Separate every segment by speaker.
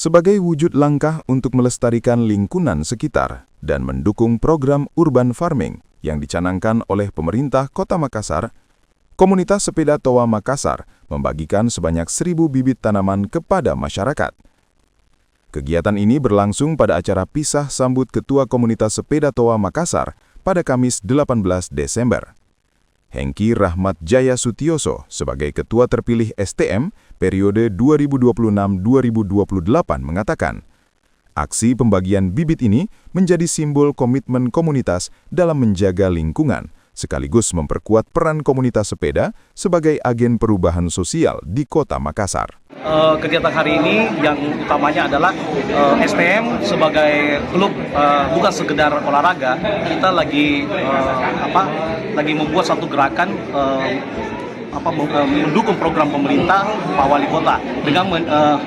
Speaker 1: sebagai wujud langkah untuk melestarikan lingkungan sekitar dan mendukung program urban farming yang dicanangkan oleh pemerintah Kota Makassar. Komunitas Sepeda Toa Makassar membagikan sebanyak 1.000 bibit tanaman kepada masyarakat. Kegiatan ini berlangsung pada acara pisah sambut Ketua Komunitas Sepeda Toa Makassar pada Kamis 18 Desember. Hengki Rahmat Jaya Sutioso sebagai Ketua terpilih STM periode 2026-2028 mengatakan, aksi pembagian bibit ini menjadi simbol komitmen komunitas dalam menjaga lingkungan, sekaligus memperkuat peran komunitas sepeda sebagai agen perubahan sosial di Kota Makassar.
Speaker 2: Kegiatan hari ini yang utamanya adalah STM sebagai klub, bukan sekedar olahraga. Kita lagi membuat satu gerakan mendukung program pemerintah Pak Wali Kota dengan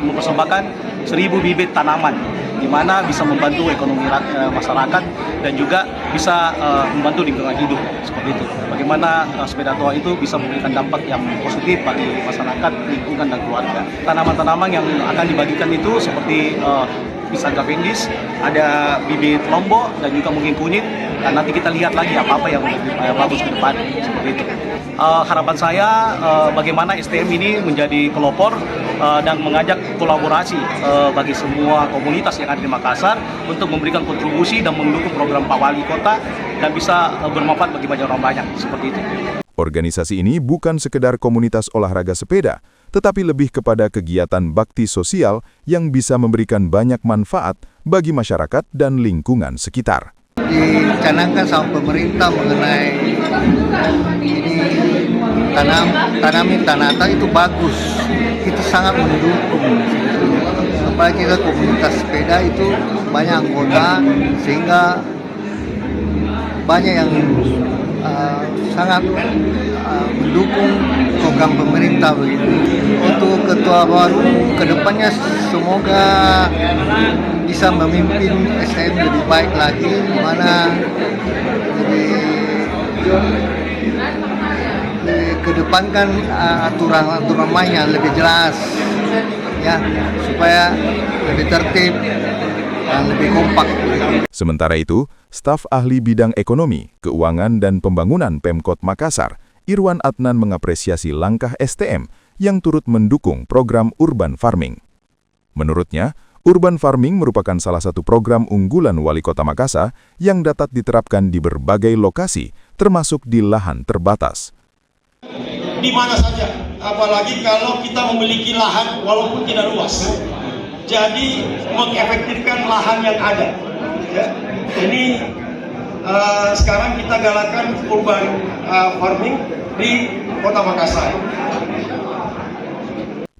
Speaker 2: mempersembahkan 1.000 bibit tanaman, di mana bisa membantu ekonomi masyarakat dan juga bisa membantu lingkungan hidup seperti itu. Bagaimana sepeda toa itu bisa memberikan dampak yang positif bagi masyarakat, lingkungan dan keluarga. Tanaman-tanaman yang akan dibagikan itu seperti pisang Cavendish, ada bibit lombok dan juga mungkin kunyit. Dan nanti kita lihat lagi apa-apa yang lebih bagus ke depan seperti itu. Harapan saya bagaimana STM ini menjadi pelopor dan mengajak kolaborasi bagi semua komunitas yang ada di Makassar untuk memberikan kontribusi dan mendukung program Pak Wali Kota dan bisa bermanfaat bagi banyak orang banyak seperti itu.
Speaker 1: Organisasi ini bukan sekedar komunitas olahraga sepeda, tetapi lebih kepada kegiatan bakti sosial yang bisa memberikan banyak manfaat bagi masyarakat dan lingkungan sekitar.
Speaker 3: Dicanangkan sama pemerintah mengenai ini tanamin tanata itu bagus, itu sangat mendukung. Apalagi kita komunitas sepeda itu banyak anggota sehingga banyak yang sangat mendukung program pemerintah begitu. Untuk ketua baru kedepannya semoga bisa memimpin STM lebih baik lagi, di mana kedepankan aturan-aturan main yang lebih jelas, ya, supaya lebih tertib dan lebih kompak.
Speaker 1: Sementara itu, staf ahli bidang ekonomi, keuangan dan pembangunan Pemkot Makassar, Irwan Adnan mengapresiasi langkah STM yang turut mendukung program urban farming. Menurutnya, urban farming merupakan salah satu program unggulan Wali Kota Makassar yang dapat diterapkan di berbagai lokasi, termasuk di lahan terbatas.
Speaker 4: Di mana saja, apalagi kalau kita memiliki lahan walaupun tidak luas. Jadi mengefektifkan lahan yang ada. Ya. Ini sekarang kita galakan urban farming di Kota Makassar.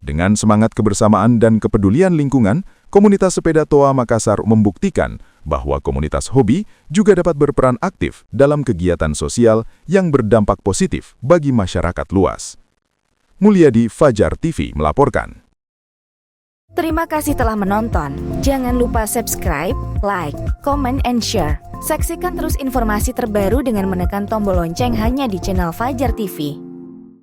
Speaker 1: Dengan semangat kebersamaan dan kepedulian lingkungan, komunitas sepeda Toa Makassar membuktikan bahwa komunitas hobi juga dapat berperan aktif dalam kegiatan sosial yang berdampak positif bagi masyarakat luas. Mulyadi, Fajar TV melaporkan.
Speaker 5: Terima kasih telah menonton. Jangan lupa subscribe, like, comment, and share. Saksikan terus informasi terbaru dengan menekan tombol lonceng hanya di channel Fajar TV.